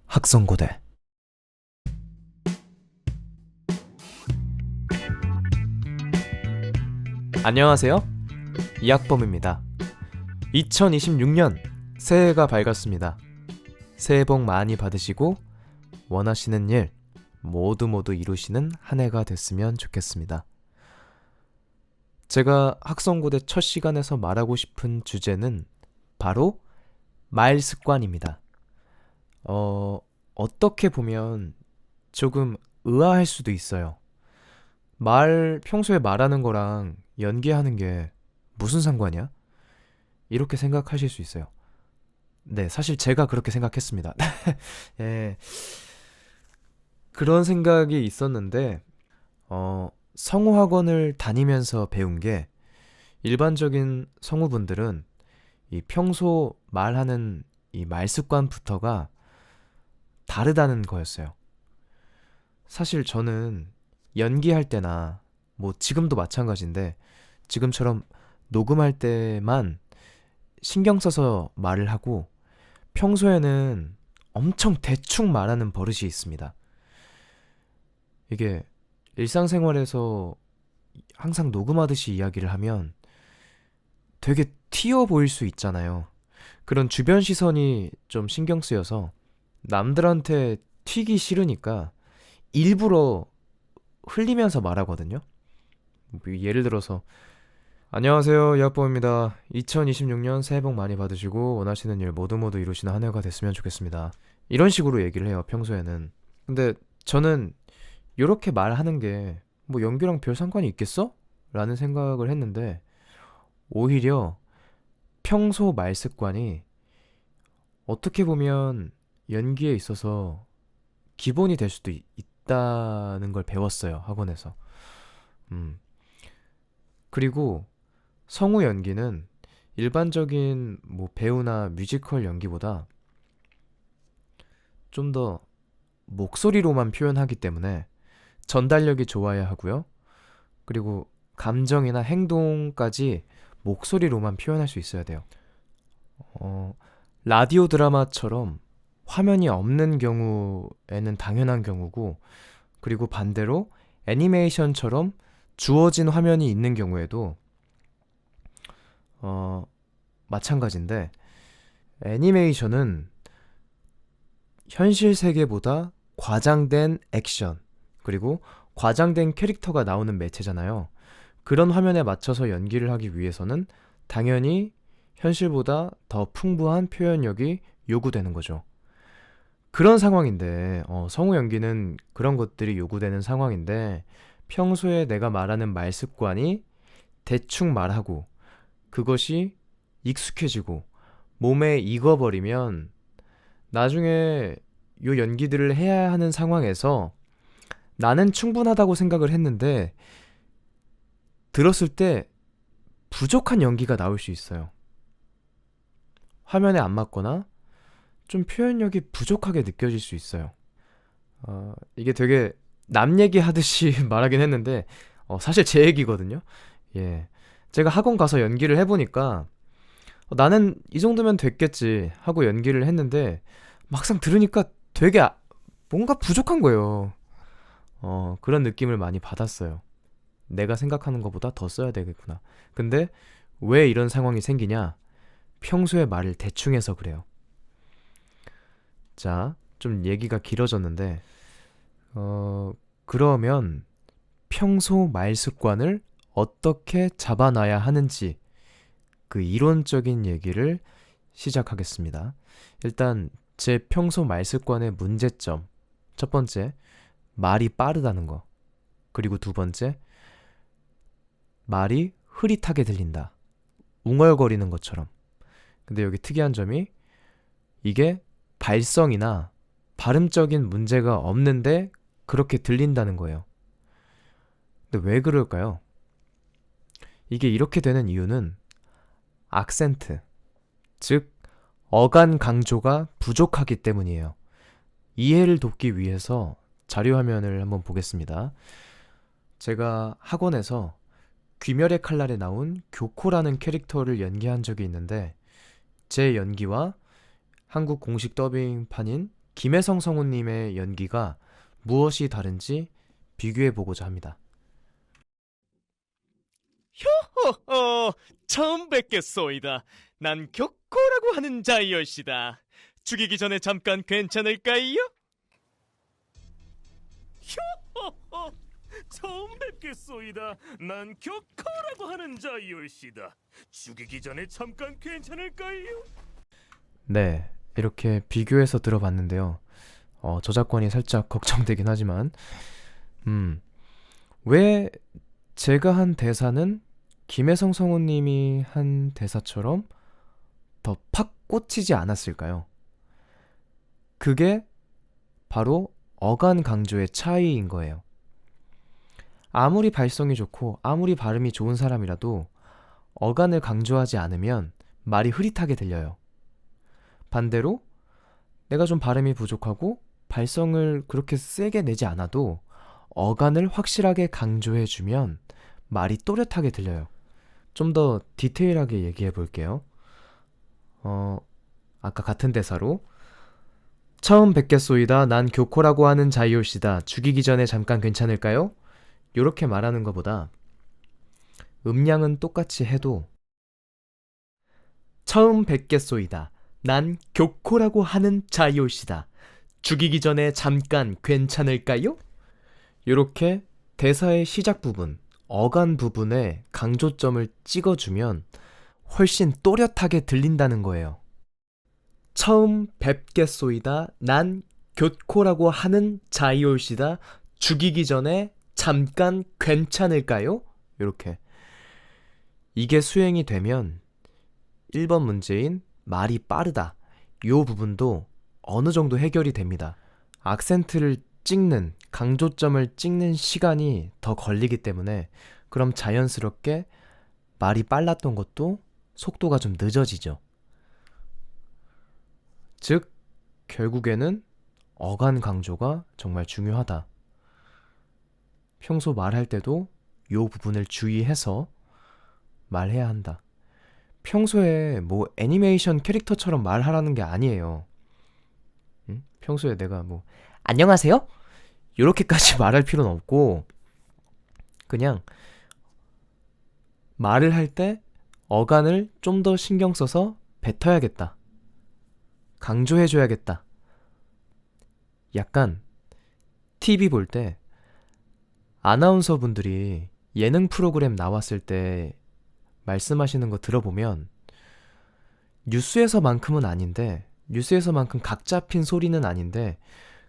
학성고대. 안녕하세요. 이학범입니다. 2026년 새해가 밝았습니다. 새해 복 많이 받으시고 원하시는 일 모두 이루시는 한 해가 됐으면 좋겠습니다. 제가 학성고대 첫 시간에서 말하고 싶은 주제는 바로 말 습관입니다. 어떻게 보면 조금 의아할 수도 있어요. 평소에 말하는 거랑 연기하는 게 무슨 상관이야? 이렇게 생각하실 수 있어요. 네, 사실 제가 그렇게 생각했습니다. 예, 그런 생각이 있었는데, 성우학원을 다니면서 배운 게 일반적인 성우분들은 이 평소 말하는 이 말 습관부터가 다르다는 거였어요. 사실 저는 연기할 때나 뭐 지금도 마찬가지인데 지금처럼 녹음할 때만 신경 써서 말을 하고 평소에는 엄청 대충 말하는 버릇이 있습니다. 이게 일상생활에서 항상 녹음하듯이 이야기를 하면 되게 튀어 보일 수 있잖아요. 그런 주변 시선이 좀 신경 쓰여서 남들한테 튀기 싫으니까 일부러 흘리면서 말하거든요. 뭐 예를 들어서 안녕하세요, 이학범입니다. 2026년 새해 복 많이 받으시고 원하시는 일 모두 이루시는 한 해가 됐으면 좋겠습니다. 이런 식으로 얘기를 해요, 평소에는. 근데 저는 이렇게 말하는 게 뭐 연기랑 별 상관이 있겠어? 라는 생각을 했는데 오히려 평소 말 습관이 어떻게 보면 연기에 있어서 기본이 될 수도 있다는 걸 배웠어요, 학원에서. 음. 그리고 성우 연기는 일반적인 뭐 배우나 뮤지컬 연기보다 좀 더 목소리로만 표현하기 때문에 전달력이 좋아야 하고요. 그리고 감정이나 행동까지 목소리로만 표현할 수 있어야 돼요. 어, 라디오 드라마처럼 화면이 없는 경우에는 당연한 경우고, 그리고 반대로 애니메이션처럼 주어진 화면이 있는 경우에도 어, 마찬가지인데, 애니메이션은 현실 세계보다 과장된 액션, 그리고 과장된 캐릭터가 나오는 매체잖아요. 그런 화면에 맞춰서 연기를 하기 위해서는 당연히 현실보다 더 풍부한 표현력이 요구되는 거죠. 그런 상황인데, 성우 연기는 그런 것들이 요구되는 상황인데, 평소에 내가 말하는 말 습관이 대충 말하고, 그것이 익숙해지고, 몸에 익어버리면, 나중에 요 연기들을 해야 하는 상황에서 나는 충분하다고 생각을 했는데, 들었을 때 부족한 연기가 나올 수 있어요. 화면에 안 맞거나 좀 표현력이 부족하게 느껴질 수 있어요. 이게 되게 남 얘기하듯이 말하긴 했는데 사실 제 얘기거든요. 예, 제가 학원 가서 연기를 해보니까 나는 이 정도면 됐겠지 하고 연기를 했는데 막상 들으니까 되게 뭔가 부족한 거예요. 그런 느낌을 많이 받았어요. 내가 생각하는 것보다 더 써야 되겠구나. 근데 왜 이런 상황이 생기냐? 평소에 말을 대충 해서 그래요. 자, 좀 얘기가 길어졌는데, 그러면 평소 말 습관을 어떻게 잡아놔야 하는지 그 이론적인 얘기를 시작하겠습니다. 일단 제 평소 말 습관의 문제점. 첫 번째, 말이 빠르다는 거. 그리고 두 번째, 말이 흐릿하게 들린다. 웅얼거리는 것처럼. 근데 여기 특이한 점이 이게 발성이나 발음적인 문제가 없는데 그렇게 들린다는 거예요. 근데 왜 그럴까요? 이게 이렇게 되는 이유는 악센트, 즉 어간 강조가 부족하기 때문이에요. 이해를 돕기 위해서 자료 화면을 한번 보겠습니다. 제가 학원에서 귀멸의 칼날에 나온 교코라는 캐릭터를 연기한 적이 있는데 제 연기와 한국 공식 더빙판인 김혜성 성우님의 연기가 무엇이 다른지 비교해보고자 합니다. 허허, 처음 뵙겠소이다. 난 격코라고 하는 자이올시다. 죽이기 전에 잠깐 괜찮을까요? 허허, 처음 뵙겠소이다. 난 격코라고 하는 자이올시다. 죽이기 전에 잠깐 괜찮을까요? 네, 이렇게 비교해서 들어봤는데요. 저작권이 살짝 걱정되긴 하지만, 왜 제가 한 대사는 김혜성 성우님이 한 대사처럼 더 팍 꽂히지 않았을까요? 그게 바로 어간 강조의 차이인 거예요. 아무리 발성이 좋고 아무리 발음이 좋은 사람이라도 어간을 강조하지 않으면 말이 흐릿하게 들려요. 반대로 내가 좀 발음이 부족하고 발성을 그렇게 세게 내지 않아도 어간을 확실하게 강조해주면 말이 또렷하게 들려요. 좀 더 디테일하게 얘기해 볼게요. 아까 같은 대사로 처음 뵙겠소이다. 난 교코라고 하는 자이올시다. 죽이기 전에 잠깐 괜찮을까요? 요렇게 말하는 것보다 음량은 똑같이 해도 처음 뵙겠소이다. 난 교코라고 하는 자이올시다. 죽이기 전에 잠깐 괜찮을까요? 요렇게 대사의 시작 부분, 어간 부분에 강조점을 찍어주면 훨씬 또렷하게 들린다는 거예요. 처음 뵙겠소이다. 난 교코라고 하는 자이올시다. 죽이기 전에 잠깐 괜찮을까요? 이렇게. 이게 수행이 되면 1번 문제인 말이 빠르다. 요 부분도 어느 정도 해결이 됩니다. 악센트를 찍는, 강조점을 찍는 시간이 더 걸리기 때문에 그럼 자연스럽게 말이 빨랐던 것도 속도가 좀 늦어지죠. 즉, 결국에는 어간 강조가 정말 중요하다. 평소 말할 때도 요 부분을 주의해서 말해야 한다. 평소에 뭐 애니메이션 캐릭터처럼 말하라는 게 아니에요. 응? 평소에 내가 뭐 안녕하세요? 요렇게까지 말할 필요는 없고 그냥 말을 할 때 어간을 좀 더 신경 써서 뱉어야겠다. 강조해줘야겠다. 약간 TV 볼 때 아나운서 분들이 예능 프로그램 나왔을 때 말씀하시는 거 들어보면 뉴스에서만큼은 아닌데 뉴스에서만큼 각 잡힌 소리는 아닌데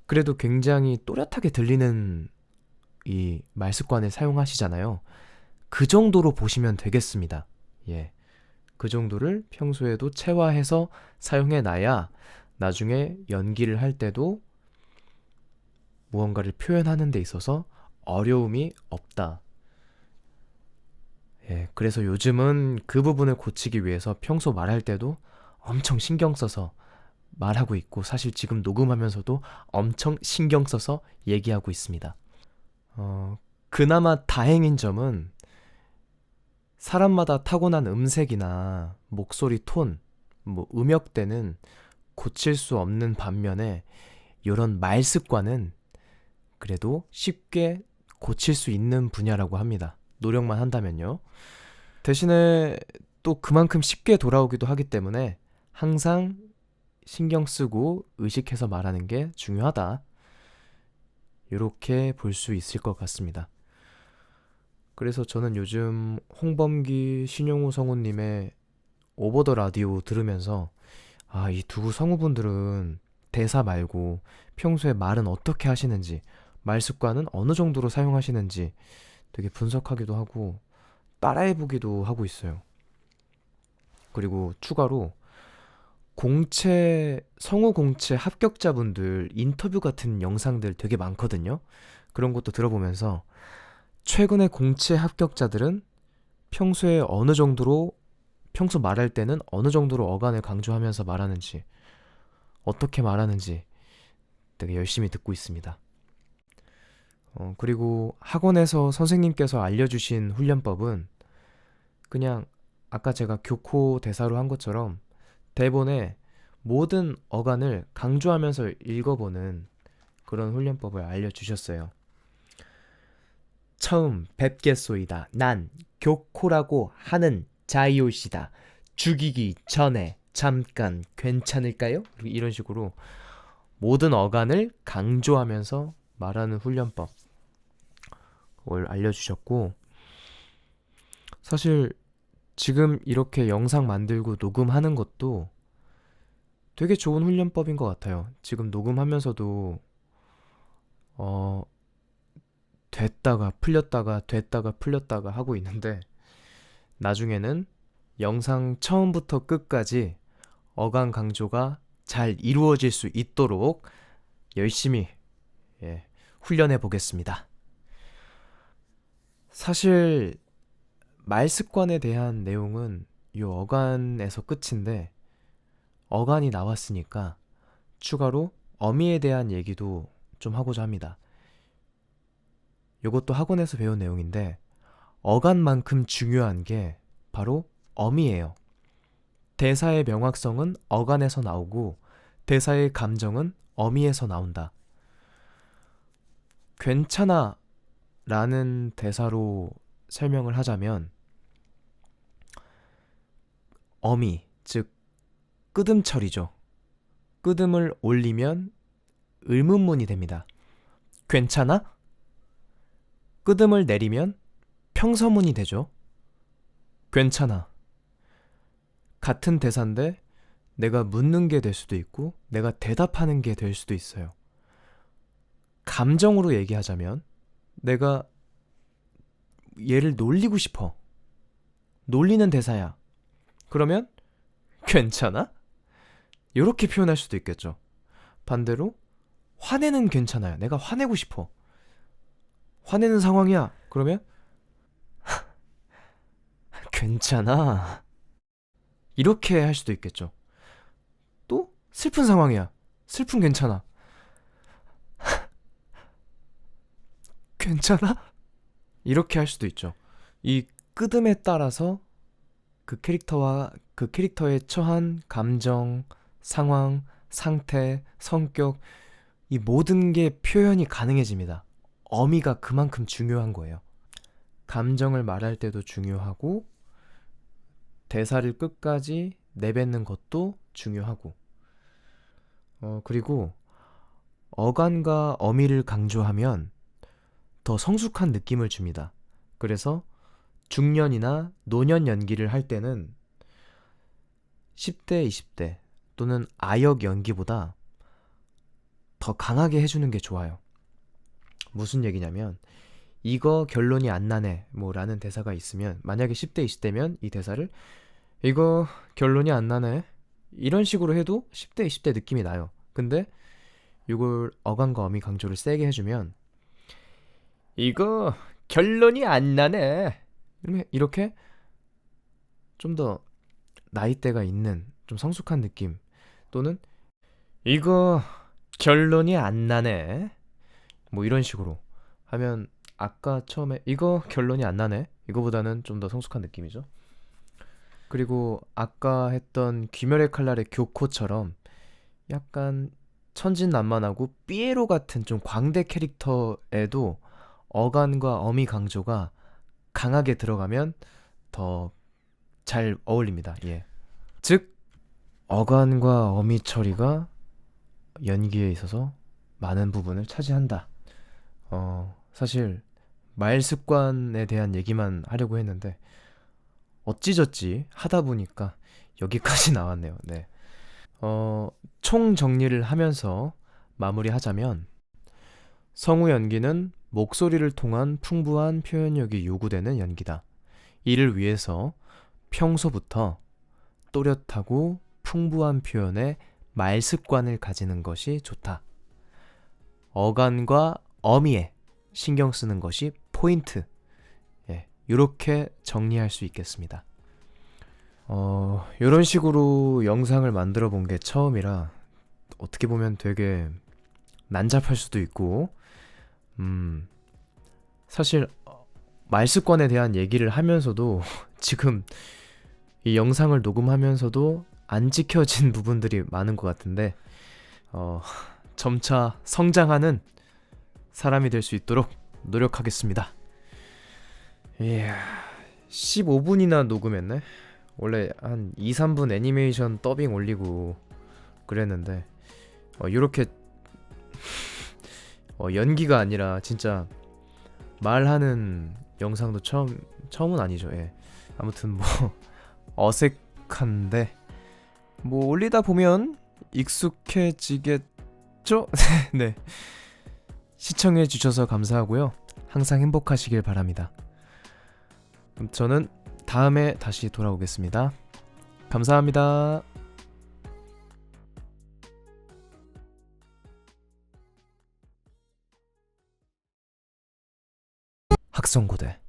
그래도 굉장히 또렷하게 들리는 이 말습관을 사용하시잖아요. 그 정도로 보시면 되겠습니다. 예. 그 정도를 평소에도 체화해서 사용해 놔야 나중에 연기를 할 때도 무언가를 표현하는 데 있어서 어려움이 없다. 예, 그래서 요즘은 그 부분을 고치기 위해서 평소 말할 때도 엄청 신경 써서 말하고 있고 사실 지금 녹음하면서도 엄청 신경 써서 얘기하고 있습니다. 그나마 다행인 점은 사람마다 타고난 음색이나 목소리 톤, 뭐 음역대는 고칠 수 없는 반면에 이런 말 습관은 그래도 쉽게 고칠 수 있는 분야라고 합니다. 노력만 한다면요. 대신에 또 그만큼 쉽게 돌아오기도 하기 때문에 항상 신경 쓰고 의식해서 말하는 게 중요하다. 이렇게 볼 수 있을 것 같습니다. 그래서 저는 요즘 홍범기, 신용우 성우님의 오버 더 라디오 들으면서 이 두 성우분들은 대사 말고 평소에 말은 어떻게 하시는지, 말 습관은 어느 정도로 사용하시는지 되게 분석하기도 하고 따라해보기도 하고 있어요. 그리고 추가로 성우 공채 합격자분들 인터뷰 같은 영상들 되게 많거든요. 그런 것도 들어보면서 최근에 공채 합격자들은 평소에 평소 말할 때는 어느 정도로 어간을 강조하면서 말하는지, 어떻게 말하는지 되게 열심히 듣고 있습니다. 그리고 학원에서 선생님께서 알려주신 훈련법은 그냥 아까 제가 교코 대사로 한 것처럼 대본에 모든 어간을 강조하면서 읽어보는 그런 훈련법을 알려주셨어요. 처음 뵙겠소이다. 난 교코라고 하는 자이오시다. 죽이기 전에 잠깐 괜찮을까요? 이런 식으로 모든 어간을 강조하면서 말하는 훈련법을 알려주셨고, 사실 지금 이렇게 영상 만들고 녹음하는 것도 되게 좋은 훈련법인 것 같아요. 지금 녹음하면서도 됐다가 풀렸다가 됐다가 풀렸다가 하고 있는데, 나중에는 영상 처음부터 끝까지 어간 강조가 잘 이루어질 수 있도록 열심히 훈련해 보겠습니다. 사실 말 습관에 대한 내용은 이 어간에서 끝인데, 어간이 나왔으니까 추가로 어미에 대한 얘기도 좀 하고자 합니다. 이것도 학원에서 배운 내용인데, 어간만큼 중요한 게 바로 어미예요. 대사의 명확성은 어간에서 나오고 대사의 감정은 어미에서 나온다. 괜찮아 라는 대사로 설명을 하자면, 어미, 즉 끄듬철이죠. 끄듬을 올리면 의문문이 됩니다. 괜찮아? 끄듬을 내리면 평서문이 되죠. 괜찮아. 같은 대사인데 내가 묻는 게 될 수도 있고 내가 대답하는 게 될 수도 있어요. 감정으로 얘기하자면, 내가 얘를 놀리고 싶어. 놀리는 대사야. 그러면 괜찮아? 이렇게 표현할 수도 있겠죠. 반대로 화내는 괜찮아요. 내가 화내고 싶어. 화내는 상황이야. 그러면 괜찮아. 이렇게 할 수도 있겠죠. 또 슬픈 상황이야. 슬픈 괜찮아. 괜찮아? 이렇게 할 수도 있죠. 이 끄듬에 따라서 그 캐릭터와 그 캐릭터에 처한 감정, 상황, 상태, 성격, 이 모든 게 표현이 가능해집니다. 어미가 그만큼 중요한 거예요. 감정을 말할 때도 중요하고 대사를 끝까지 내뱉는 것도 중요하고, 그리고 어간과 어미를 강조하면 더 성숙한 느낌을 줍니다. 그래서 중년이나 노년 연기를 할 때는 10대, 20대 또는 아역 연기보다 더 강하게 해주는 게 좋아요. 무슨 얘기냐면, 이거 결론이 안 나네 뭐 라는 대사가 있으면, 만약에 10대, 20대면 이 대사를 이거 결론이 안 나네 이런 식으로 해도 10대, 20대 느낌이 나요. 근데 이걸 어간과 어미 강조를 세게 해주면 이거 결론이 안 나네 이렇게 좀 더 나이대가 있는 좀 성숙한 느낌, 또는 이거 결론이 안 나네 뭐 이런 식으로 하면, 아까 처음에 이거 결론이 안 나네 이거보다는 좀 더 성숙한 느낌이죠. 그리고 아까 했던 귀멸의 칼날의 교코처럼 약간 천진난만하고 삐에로 같은 좀 광대 캐릭터에도 어간과 어미 강조가 강하게 들어가면 더 잘 어울립니다. 예. 즉 어간과 어미 처리가 연기에 있어서 많은 부분을 차지한다. 사실 말 습관에 대한 얘기만 하려고 했는데 어찌저찌 하다 보니까 여기까지 나왔네요. 네. 총 정리를 하면서 마무리하자면, 성우 연기는 목소리를 통한 풍부한 표현력이 요구되는 연기다. 이를 위해서 평소부터 또렷하고 풍부한 표현의 말 습관을 가지는 것이 좋다. 어간과 어미에 신경 쓰는 것이 포인트. 이렇게 정리할 수 있겠습니다. 이런 식으로 영상을 만들어 본 게 처음이라 어떻게 보면 되게 난잡할 수도 있고, 사실 말 습관에 대한 얘기를 하면서도 지금 이 영상을 녹음하면서도 안 지켜진 부분들이 많은 것 같은데 점차 성장하는 사람이 될 수 있도록 노력하겠습니다. 이야, 15분이나 녹음했네. 원래 한 2, 3분 애니메이션 더빙 올리고 그랬는데 요렇게 연기가 아니라 진짜 말하는 영상도 처음은 아니죠. 예. 아무튼 뭐 어색한데 뭐 올리다 보면 익숙해지겠죠? 네. 시청해 주셔서 감사하고요. 항상 행복하시길 바랍니다. 그럼 저는 다음에 다시 돌아오겠습니다. 감사합니다. 학성고대